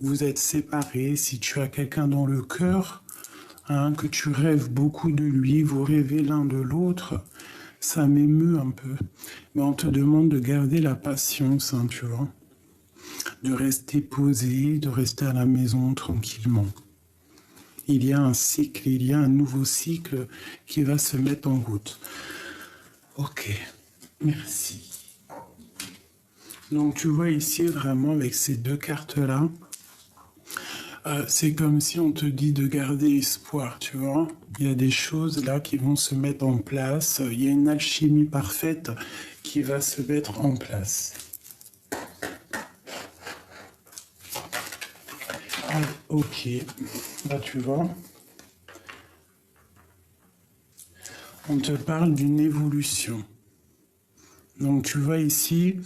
vous êtes séparés, si tu as quelqu'un dans le cœur, hein, que tu rêves beaucoup de lui, vous rêvez l'un de l'autre, ça m'émeut un peu. Mais on te demande de garder la patience, hein, tu vois, de rester posé, de rester à la maison tranquillement. Il y a un cycle, il y a un nouveau cycle qui va se mettre en route. Ok, merci. Donc tu vois ici vraiment avec ces deux cartes-là, c'est comme si on te dit de garder espoir, tu vois. Il y a des choses là qui vont se mettre en place. Il y a une alchimie parfaite qui va se mettre en place. Ah, ok, là tu vois. On te parle d'une évolution. Donc tu vois ici,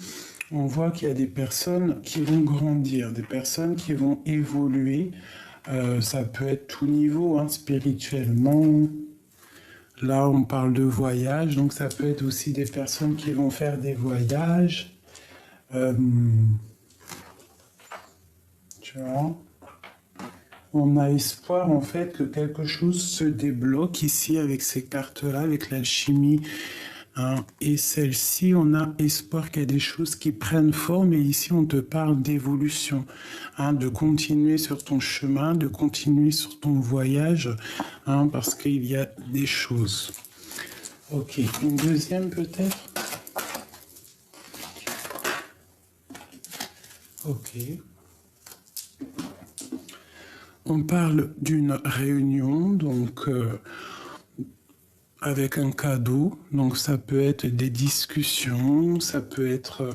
on voit qu'il y a des personnes qui vont grandir, des personnes qui vont évoluer. Ça peut être tout niveau, hein, spirituellement. Là, on parle de voyage, donc ça peut être aussi des personnes qui vont faire des voyages. Tu vois, on a espoir en fait que quelque chose se débloque ici avec ces cartes-là, avec l'alchimie. Hein. Et celle-ci, on a espoir qu'il y a des choses qui prennent forme. Et ici, on te parle d'évolution, hein, de continuer sur ton chemin, de continuer sur ton voyage, hein, parce qu'il y a des choses. Ok, une deuxième peut-être. Ok. On parle d'une réunion, donc avec un cadeau. Donc ça peut être des discussions, ça peut être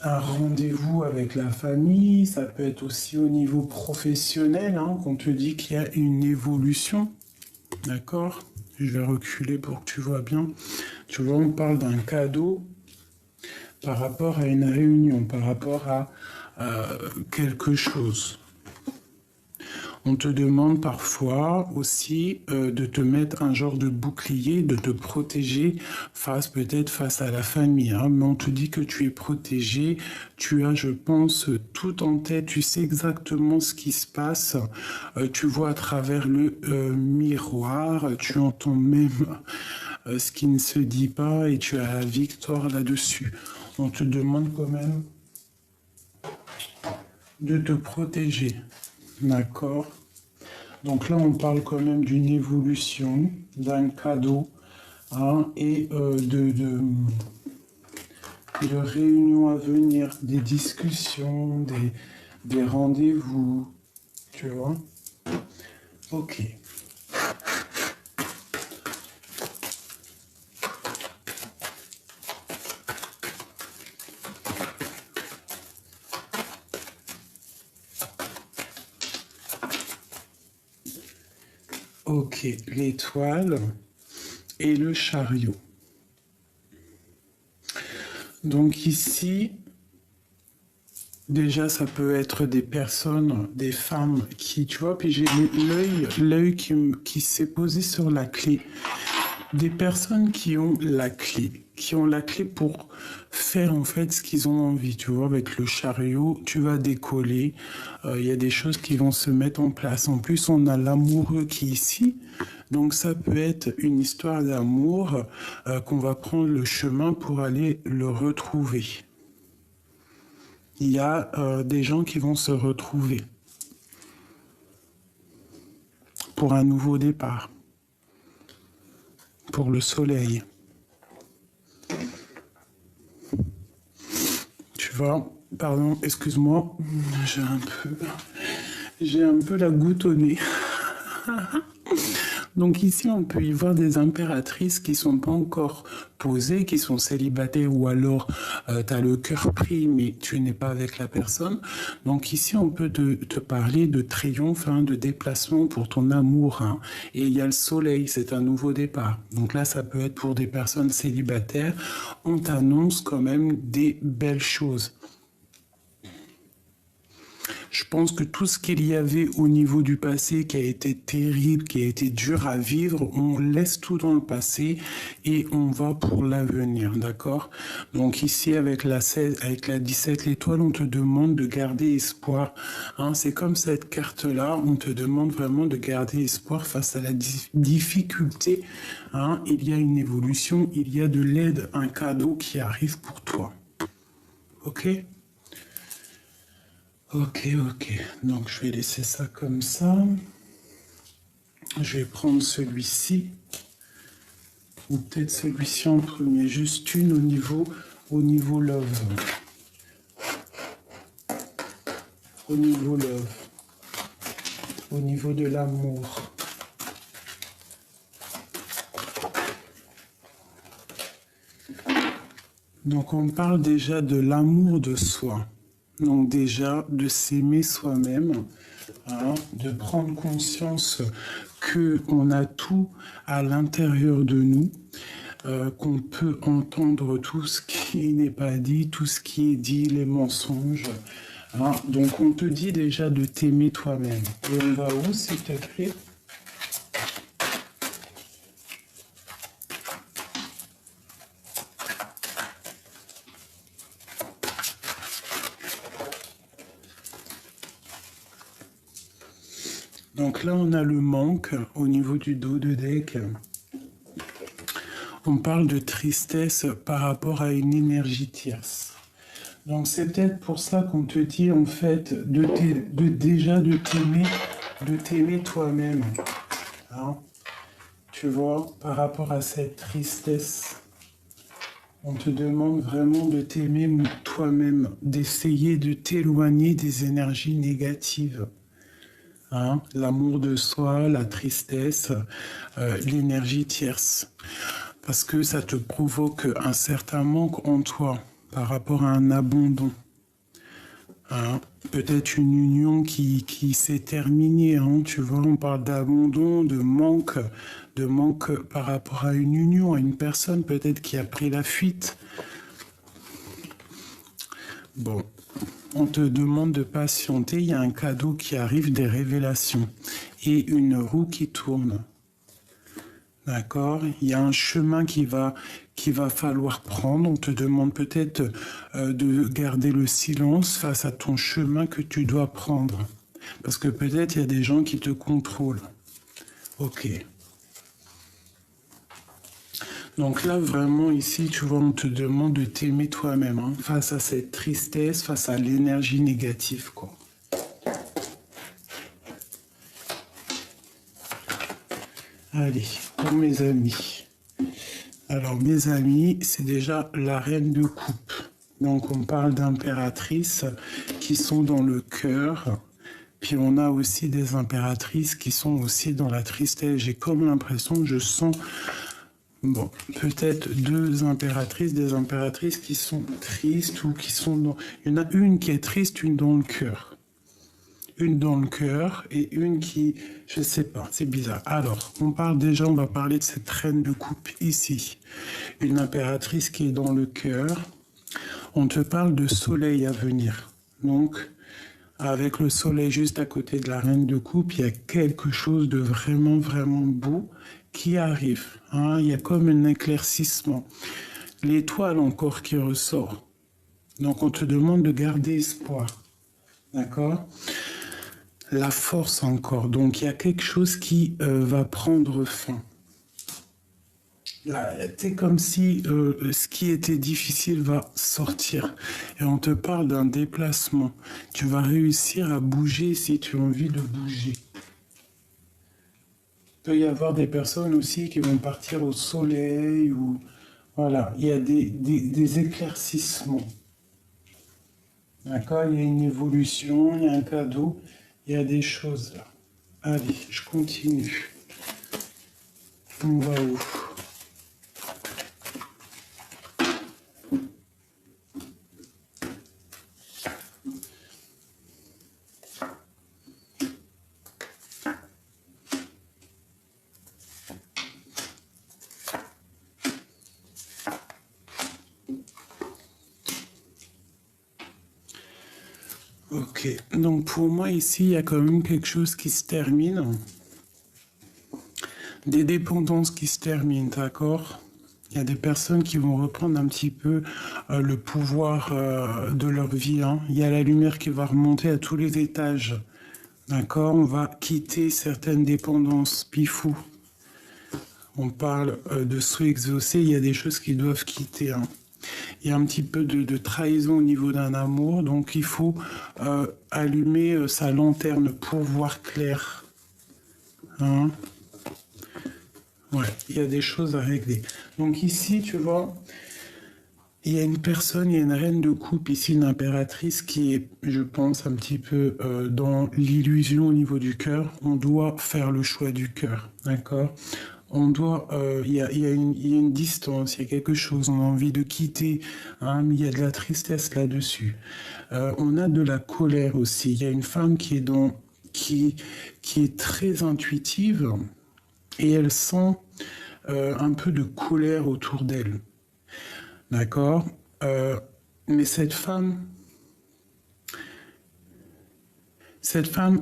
un rendez-vous avec la famille, ça peut être aussi au niveau professionnel, hein, qu'on te dit qu'il y a une évolution. D'accord? Je vais reculer pour que tu vois bien. Tu vois, on parle d'un cadeau par rapport à une réunion, par rapport à quelque chose. On te demande parfois aussi de te mettre un genre de bouclier, de te protéger peut-être face à la famille. Hein, mais on te dit que tu es protégé, tu as, je pense, tout en tête, tu sais exactement ce qui se passe, tu vois à travers le miroir, tu entends même ce qui ne se dit pas et tu as la victoire là-dessus. On te demande quand même de te protéger. D'accord? Donc là, on parle quand même d'une évolution, d'un cadeau, hein, et de réunions à venir, des discussions, des rendez-vous, tu vois? Ok. Ok, l'étoile et le chariot. Donc ici, déjà, ça peut être des personnes, des femmes qui, tu vois, puis j'ai l'œil qui s'est posé sur la clé. Des personnes qui ont la clé pour faire en fait ce qu'ils ont envie. Tu vois, avec le chariot, tu vas décoller. Il y a des choses qui vont se mettre en place. En plus, on a l'amoureux qui est ici. Donc ça peut être une histoire d'amour qu'on va prendre le chemin pour aller le retrouver. Il y a des gens qui vont se retrouver pour un nouveau départ, pour le soleil. Tu vois, pardon, excuse-moi, j'ai un peu la goutte au nez. Donc ici, on peut y voir des impératrices qui sont pas encore posées, qui sont célibataires, ou alors tu as le cœur pris, mais tu n'es pas avec la personne. Donc ici, on peut te parler de triomphe, hein, de déplacement pour ton amour. Hein. Et il y a le soleil, c'est un nouveau départ. Donc là, ça peut être pour des personnes célibataires. On t'annonce quand même des belles choses. Je pense que tout ce qu'il y avait au niveau du passé qui a été terrible, qui a été dur à vivre, on laisse tout dans le passé et on va pour l'avenir, d'accord? Donc ici, avec la 16, avec la 17, l'étoile, on te demande de garder espoir. Hein, c'est comme cette carte-là, on te demande vraiment de garder espoir face à la difficulté. Hein, il y a une évolution, il y a de l'aide, un cadeau qui arrive pour toi. Ok? Ok, ok. Donc je vais laisser ça comme ça. Je vais prendre celui-ci. Ou peut-être celui-ci en premier. Juste une au niveau love. Au niveau love. Au niveau de l'amour. Donc on parle déjà de l'amour de soi. Donc déjà de s'aimer soi-même, hein, de prendre conscience que on a tout à l'intérieur de nous, qu'on peut entendre tout ce qui n'est pas dit, tout ce qui est dit, les mensonges. Hein. Donc on te dit déjà de t'aimer toi-même. Et on va où, s'il te plaît? Donc là, on a le manque au niveau du dos de deck. On parle de tristesse par rapport à une énergie tierce. Donc c'est peut-être pour ça qu'on te dit en fait de t'aimer toi-même. Hein? Tu vois, par rapport à cette tristesse, on te demande vraiment de t'aimer toi-même, d'essayer de t'éloigner des énergies négatives. Hein, l'amour de soi, la tristesse, l'énergie tierce. Parce que ça te provoque un certain manque en toi par rapport à un abandon. Hein, peut-être une union qui s'est terminée. Hein, tu vois, on parle d'abandon, de manque par rapport à une union, à une personne peut-être qui a pris la fuite. Bon, on te demande de patienter, il y a un cadeau qui arrive, des révélations, et une roue qui tourne. D'accord? Il y a un chemin qu'il va falloir prendre. On te demande peut-être de garder le silence face à ton chemin que tu dois prendre. Parce que peut-être il y a des gens qui te contrôlent. Ok. Donc là, vraiment, ici, tu vois, on te demande de t'aimer toi-même, hein, face à cette tristesse, face à l'énergie négative, quoi. Allez, pour mes amis. Alors, mes amis, c'est déjà la reine de coupe. Donc, on parle d'impératrices qui sont dans le cœur. Puis, on a aussi des impératrices qui sont aussi dans la tristesse. J'ai comme l'impression, je sens... Bon, peut-être des impératrices qui sont tristes ou qui sont dans... Il y en a une qui est triste, une dans le cœur. Une dans le cœur et une qui... Je sais pas, c'est bizarre. Alors, on va parler de cette reine de coupe ici. Une impératrice qui est dans le cœur. On te parle de soleil à venir. Donc, avec le soleil juste à côté de la reine de coupe, il y a quelque chose de vraiment, vraiment beau qui arrive. Hein, il y a comme un éclaircissement. L'étoile encore qui ressort. Donc on te demande de garder espoir. D'accord? La force encore. Donc il y a quelque chose qui va prendre fin. Là, c'est comme si ce qui était difficile va sortir. Et on te parle d'un déplacement. Tu vas réussir à bouger si tu as envie de bouger. Il peut y avoir des personnes aussi qui vont partir au soleil ou voilà, il y a des éclaircissements. D'accord, il y a une évolution, il y a un cadeau, il y a des choses là. Allez, je continue. On va où? Ok, donc pour moi ici, il y a quand même quelque chose qui se termine, des dépendances qui se terminent, d'accord? Il y a des personnes qui vont reprendre un petit peu le pouvoir de leur vie, hein. Il y a la lumière qui va remonter à tous les étages, d'accord? On va quitter certaines dépendances, pifou. On parle de souhaits exaucés, il y a des choses qui doivent quitter, hein. Il y a un petit peu de trahison au niveau d'un amour, donc il faut allumer sa lanterne pour voir clair, hein. Ouais, il y a des choses à régler. Donc ici, tu vois, il y a une personne, il y a une reine de coupe, ici une impératrice qui est, je pense, un petit peu dans l'illusion au niveau du cœur. On doit faire le choix du cœur, d'accord? On doit, il y a une distance, il y a quelque chose, on a envie de quitter, hein, mais il y a de la tristesse là-dessus. On a de la colère aussi. Il y a une femme qui est qui est très intuitive et elle sent un peu de colère autour d'elle. D'accord. Euh, mais cette femme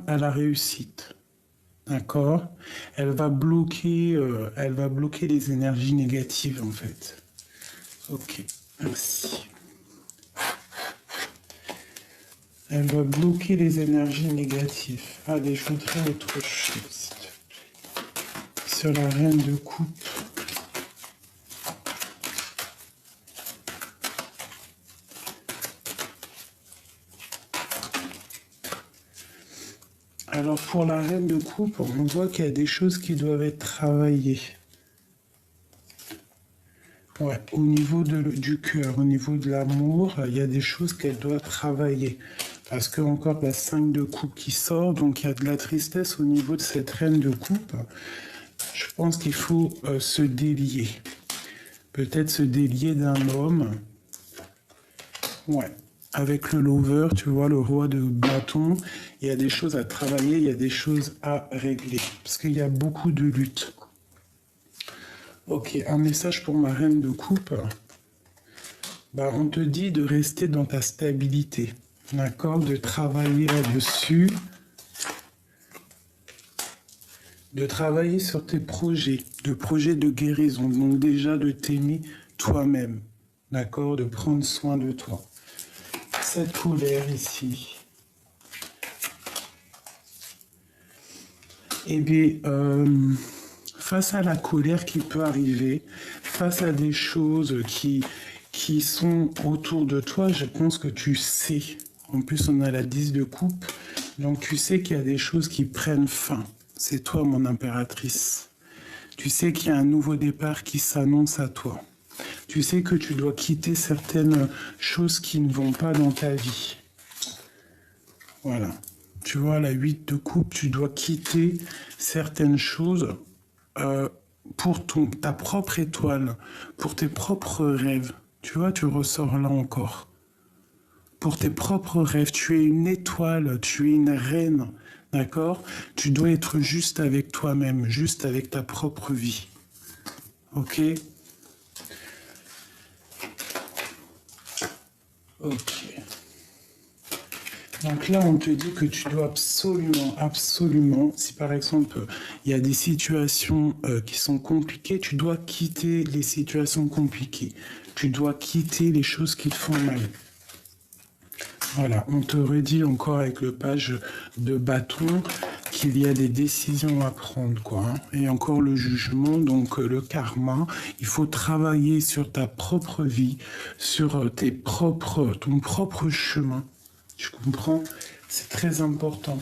a la réussite. D'accord. Elle va bloquer les énergies négatives en fait. Ok, merci. Elle va bloquer les énergies négatives. Allez, je voudrais autre chose. Sur la reine de coupe. Alors pour la reine de coupe, on voit qu'il y a des choses qui doivent être travaillées. Ouais, au niveau du cœur, au niveau de l'amour, il y a des choses qu'elle doit travailler. Parce que encore la 5 de coupe qui sort, donc il y a de la tristesse au niveau de cette reine de coupe. Je pense qu'il faut se délier. Peut-être se délier d'un homme. Ouais. Avec le lover, tu vois, le roi de bâton, il y a des choses à travailler, il y a des choses à régler. Parce qu'il y a beaucoup de luttes. Ok, un message pour ma reine de coupe. Bah, on te dit de rester dans ta stabilité, d'accord? De travailler là-dessus, de travailler sur tes projets de guérison. Donc déjà de t'aimer toi-même, d'accord? De prendre soin de toi. Cette colère ici. Eh bien, face à la colère qui peut arriver, face à des choses qui sont autour de toi, je pense que tu sais. En plus, on a la 10 de coupe, donc tu sais qu'il y a des choses qui prennent fin. C'est toi, mon impératrice. Tu sais qu'il y a un nouveau départ qui s'annonce à toi. Tu sais que tu dois quitter certaines choses qui ne vont pas dans ta vie. Voilà. Tu vois, la 8 de coupe, tu dois quitter certaines choses euh, pour ta propre étoile, pour tes propres rêves. Tu vois, tu ressors là encore. Pour tes propres rêves, tu es une étoile, tu es une reine, d'accord? Tu dois être juste avec toi-même, juste avec ta propre vie. Ok? Ok. Donc là, on te dit que tu dois absolument, absolument, si par exemple il y a des situations qui sont compliquées, tu dois quitter les situations compliquées. Tu dois quitter les choses qui te font mal. Voilà, on te redit encore avec le page de bâton qu'il y a des décisions à prendre, quoi, hein. Et encore le jugement, donc le karma. Il faut travailler sur ta propre vie, sur ton propre chemin. Tu comprends? C'est très important.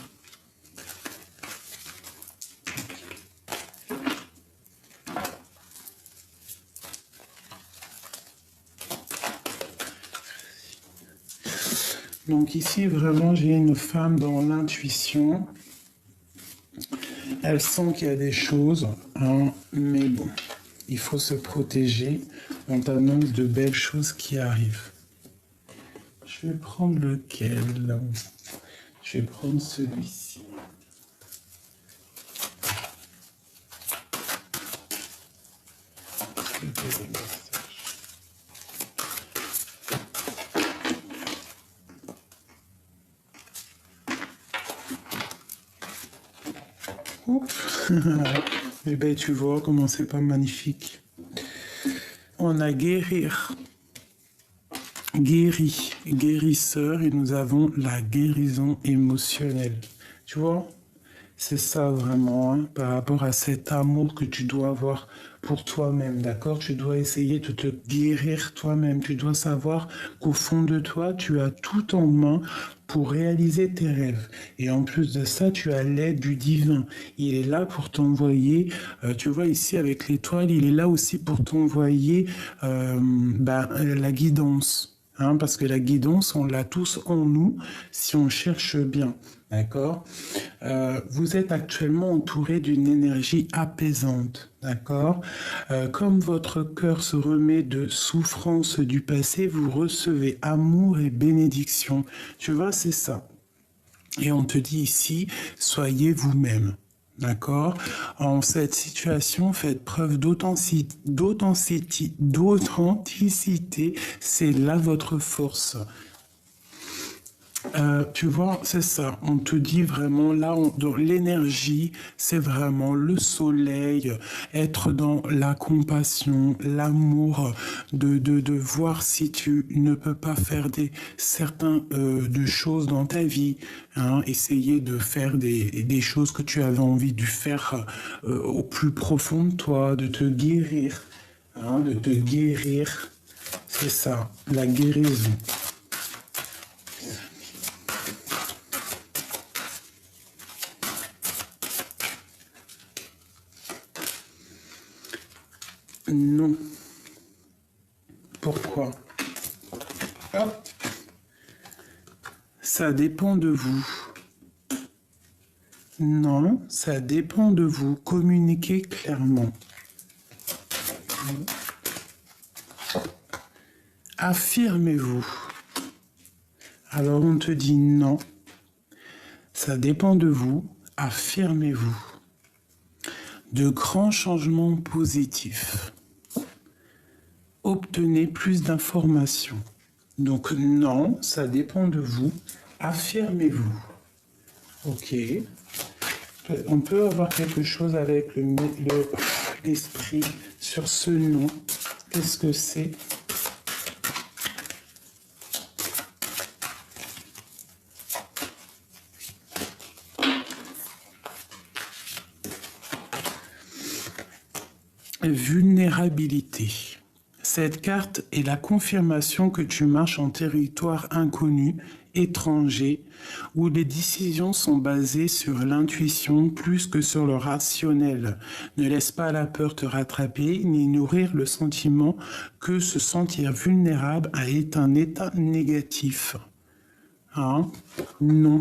Donc ici, vraiment, j'ai une femme dans l'intuition. Elle sent qu'il y a des choses, hein, mais bon, il faut se protéger. On t'annonce de belles choses qui arrivent. Je vais prendre lequel? Je vais prendre celui-ci. Oups. Eh bien, tu vois comment c'est pas magnifique. On a guérir, guéri, guérisseur, et nous avons la guérison émotionnelle. Tu vois? C'est ça vraiment, hein, par rapport à cet amour que tu dois avoir pour toi-même, d'accord? Tu dois essayer de te guérir toi-même. Tu dois savoir qu'au fond de toi, tu as tout en main pour réaliser tes rêves. Et en plus de ça, tu as l'aide du divin. Il est là pour t'envoyer, tu vois ici avec l'étoile, il est là aussi pour t'envoyer la guidance. Hein, parce que la guidance, on l'a tous en nous si on cherche bien. D'accord? Vous êtes actuellement entouré d'une énergie apaisante. D'accord? Comme votre cœur se remet de souffrance du passé, vous recevez amour et bénédiction. Tu vois, c'est ça. Et on te dit ici, soyez vous-même. D'accord? En cette situation, faites preuve d'authenticité. C'est là votre force. Tu vois, c'est ça. On te dit vraiment là, dans l'énergie, c'est vraiment le soleil, être dans la compassion, l'amour, de voir si tu ne peux pas faire certains de choses dans ta vie, hein, essayer de faire des choses que tu avais envie de faire au plus profond de toi, de te guérir, hein, de te guérir. C'est ça, la guérison. Non. Pourquoi? Hop. Ça dépend de vous. Non, ça dépend de vous. Communiquez clairement. Affirmez-vous. Alors on te dit non. Ça dépend de vous. Affirmez-vous. De grands changements positifs. Obtenez plus d'informations. Donc non, ça dépend de vous. Affirmez-vous. Ok. On peut avoir quelque chose avec l'esprit sur ce nom. Qu'est-ce que c'est? Vulnérabilité. Cette carte est la confirmation que tu marches en territoire inconnu, étranger, où les décisions sont basées sur l'intuition plus que sur le rationnel. Ne laisse pas la peur te rattraper, ni nourrir le sentiment que se sentir vulnérable est un état négatif. Hein? Non.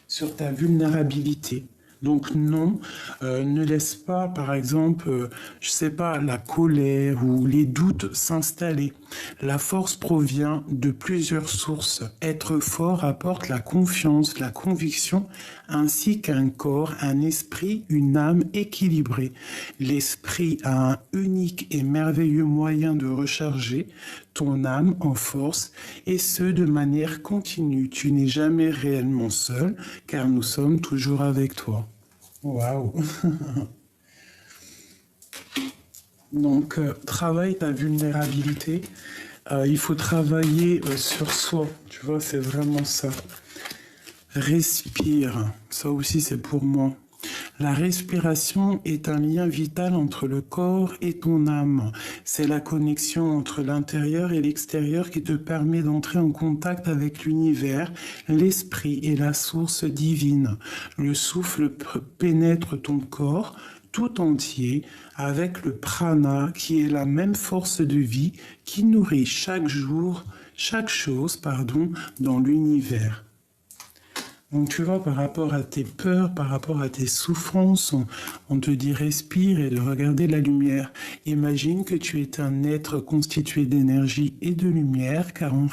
Sur ta vulnérabilité. Donc non, ne laisse pas, par exemple, je sais pas, la colère ou les doutes s'installer. La force provient de plusieurs sources. Être fort apporte la confiance, la conviction, ainsi qu'un corps, un esprit, une âme équilibrée. L'esprit a un unique et merveilleux moyen de recharger ton âme en force, et ce de manière continue. Tu n'es jamais réellement seul, car nous sommes toujours avec toi. Waouh! Donc, travaille ta vulnérabilité. Il faut travailler sur soi. Tu vois, c'est vraiment ça. Respire. Ça aussi, c'est pour moi. La respiration est un lien vital entre le corps et ton âme. C'est la connexion entre l'intérieur et l'extérieur qui te permet d'entrer en contact avec l'univers, l'esprit et la source divine. Le souffle pénètre ton corps tout entier avec le prana qui est la même force de vie qui nourrit chaque chose, dans l'univers. Donc tu vois, par rapport à tes peurs, par rapport à tes souffrances, on te dit respire et de regarder la lumière. Imagine que tu es un être constitué d'énergie et de lumière, car en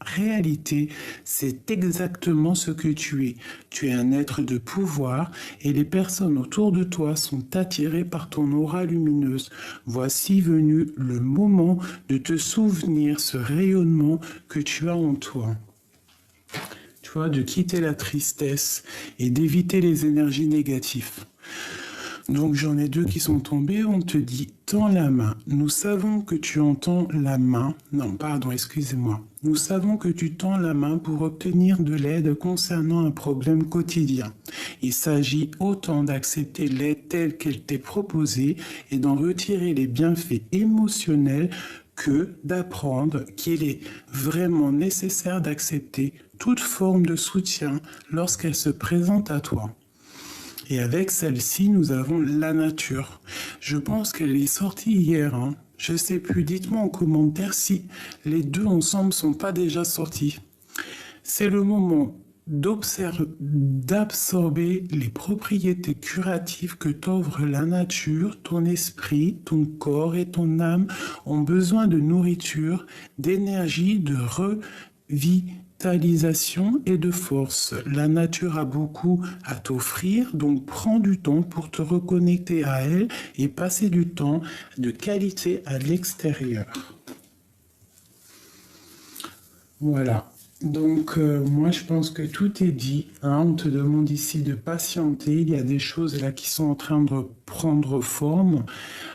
réalité, c'est exactement ce que tu es. Tu es un être de pouvoir et les personnes autour de toi sont attirées par ton aura lumineuse. Voici venu le moment de te souvenir ce rayonnement que tu as en toi. Tu toi de quitter la tristesse et d'éviter les énergies négatives. Donc j'en ai deux qui sont tombés, on te dit tends la main. Nous savons que tu entends la main. Non, pardon, excusez-moi. Nous savons que tu tends la main pour obtenir de l'aide concernant un problème quotidien. Il s'agit autant d'accepter l'aide telle qu'elle t'est proposée et d'en retirer les bienfaits émotionnels que d'apprendre qu'il est vraiment nécessaire d'accepter toute forme de soutien lorsqu'elle se présente à toi. Et avec celle-ci, nous avons la nature. Je pense qu'elle est sortie hier. Je ne sais plus, dites-moi en commentaire si les deux ensemble ne sont pas déjà sortis. C'est le moment d'absorber les propriétés curatives que t'offre la nature. Ton esprit, ton corps et ton âme ont besoin de nourriture, d'énergie, de revitalisation et de force. La nature a beaucoup à t'offrir, donc prends du temps pour te reconnecter à elle et passer du temps de qualité à l'extérieur. Voilà. Donc, moi, je pense que tout est dit. On te demande ici de patienter. Il y a des choses là qui sont en train de prendre forme.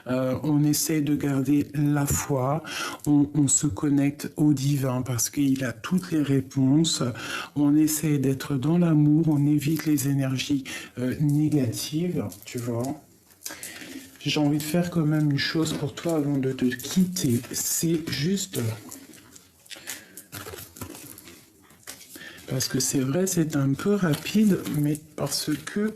On essaie de garder la foi. On se connecte au divin parce qu'il a toutes les réponses. On essaie d'être dans l'amour. On évite les énergies négatives, tu vois. J'ai envie de faire quand même une chose pour toi avant de te quitter. C'est juste... Parce que c'est vrai, c'est un peu rapide, mais parce que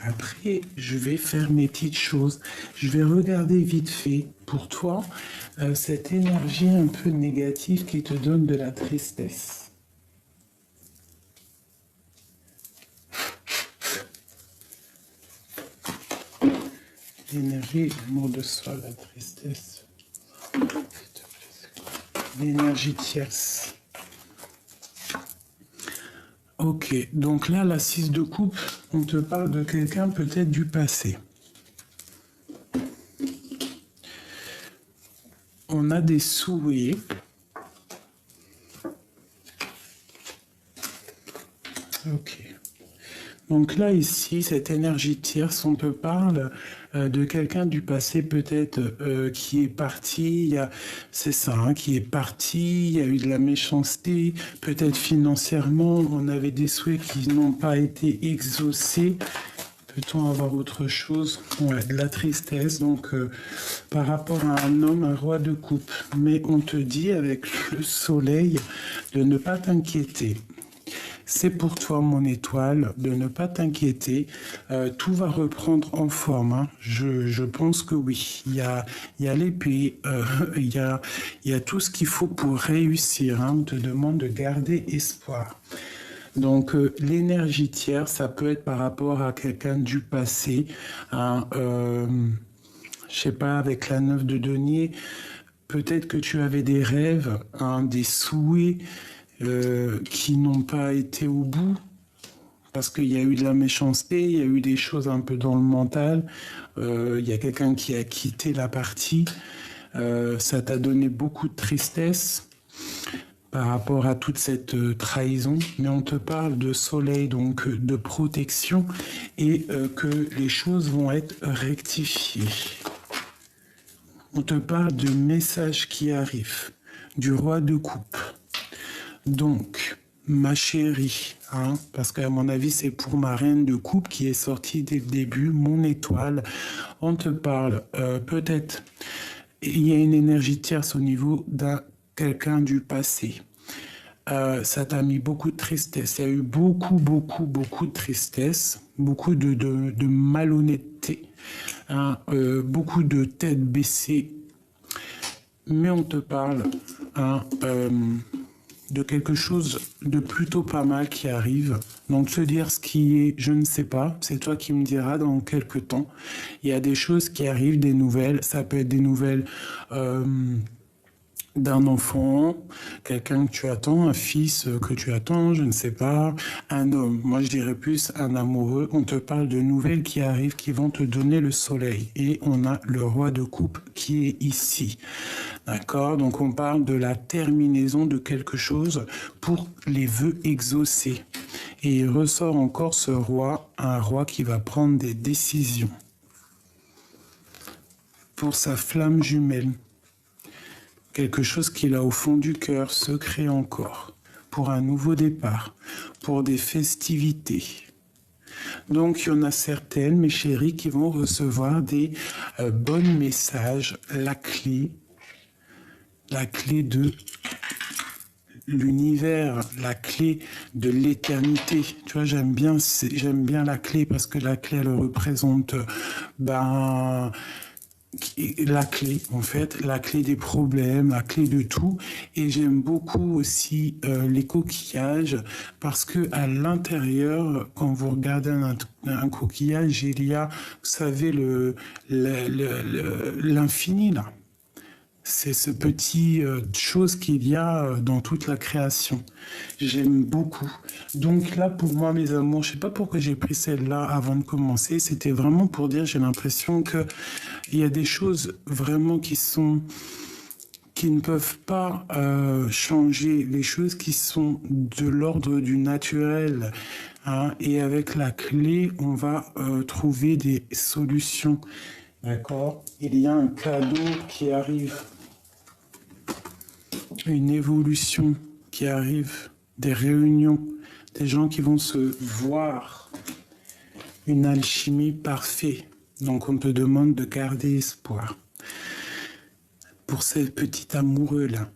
après, je vais faire mes petites choses. Je vais regarder vite fait pour toi cette énergie un peu négative qui te donne de la tristesse. L'énergie, l'amour de soi, la tristesse. L'énergie tierce. Ok, donc là, la 6 de coupe, on te parle de quelqu'un peut-être du passé. On a des souhaits. Ok. Donc là, ici, cette énergie tierce, on te parle de quelqu'un du passé peut-être qui est parti, c'est ça, qui est parti, il y a eu de la méchanceté, peut-être financièrement, on avait des souhaits qui n'ont pas été exaucés. Peut-on avoir autre chose? Ouais, de la tristesse, donc par rapport à un homme, un roi de coupe. Mais on te dit avec le soleil de ne pas t'inquiéter. C'est pour toi, mon étoile, de ne pas t'inquiéter. Tout va reprendre en forme. Je pense que oui. Il y a l'épée, il y a tout ce qu'il faut pour réussir. On te demande de garder espoir. Donc, l'énergie tierce, ça peut être par rapport à quelqu'un du passé. Je sais pas, avec la 9 de denier, peut-être que tu avais des rêves, des souhaits, qui n'ont pas été au bout parce qu'il y a eu de la méchanceté, il y a eu des choses un peu dans le mental, il y a quelqu'un qui a quitté la partie, ça t'a donné beaucoup de tristesse par rapport à toute cette trahison, mais on te parle de soleil, donc de protection et que les choses vont être rectifiées. On te parle de messages qui arrivent, du roi de coupe. Donc, ma chérie, parce qu'à mon avis, c'est pour ma reine de coupe qui est sortie dès le début, mon étoile. On te parle, peut-être, il y a une énergie tierce au niveau d'un quelqu'un du passé. Ça t'a mis beaucoup de tristesse. Il y a eu beaucoup de tristesse, beaucoup de malhonnêteté, beaucoup de tête baissée. Mais on te parle, de quelque chose de plutôt pas mal qui arrive. Donc, se dire ce qui est, je ne sais pas, c'est toi qui me diras dans quelques temps. Il y a des choses qui arrivent, des nouvelles, ça peut être des nouvelles d'un enfant, quelqu'un que tu attends, un fils que tu attends, je ne sais pas, un homme. Moi, je dirais plus un amoureux. On te parle de nouvelles qui arrivent, qui vont te donner le soleil. Et on a le roi de coupe qui est ici. D'accord? Donc, on parle de la terminaison de quelque chose pour les vœux exaucés. Et il ressort encore ce roi, un roi qui va prendre des décisions pour sa flamme jumelle. Quelque chose qu'il a au fond du cœur, secret encore, pour un nouveau départ, pour des festivités. Donc, il y en a certaines, mes chéris, qui vont recevoir des bons messages, la clé de l'univers, la clé de l'éternité. Tu vois, j'aime bien la clé parce que la clé, elle représente, la clé, en fait, la clé des problèmes, la clé de tout. Et j'aime beaucoup aussi les coquillages parce que à l'intérieur, quand vous regardez un coquillage, il y a, vous savez, l'infini là. C'est ce petit chose qu'il y a dans toute la création. J'aime beaucoup. Donc là, pour moi, mes amours, je sais pas pourquoi j'ai pris celle-là avant de commencer. C'était vraiment pour dire, j'ai l'impression que il y a des choses vraiment qui ne peuvent pas changer, les choses qui sont de l'ordre du naturel. Hein, et avec la clé, on va trouver des solutions. D'accord? Il y a un cadeau qui arrive, une évolution qui arrive, des réunions, des gens qui vont se voir, une alchimie parfaite. Donc on te demande de garder espoir pour ces petits amoureux-là.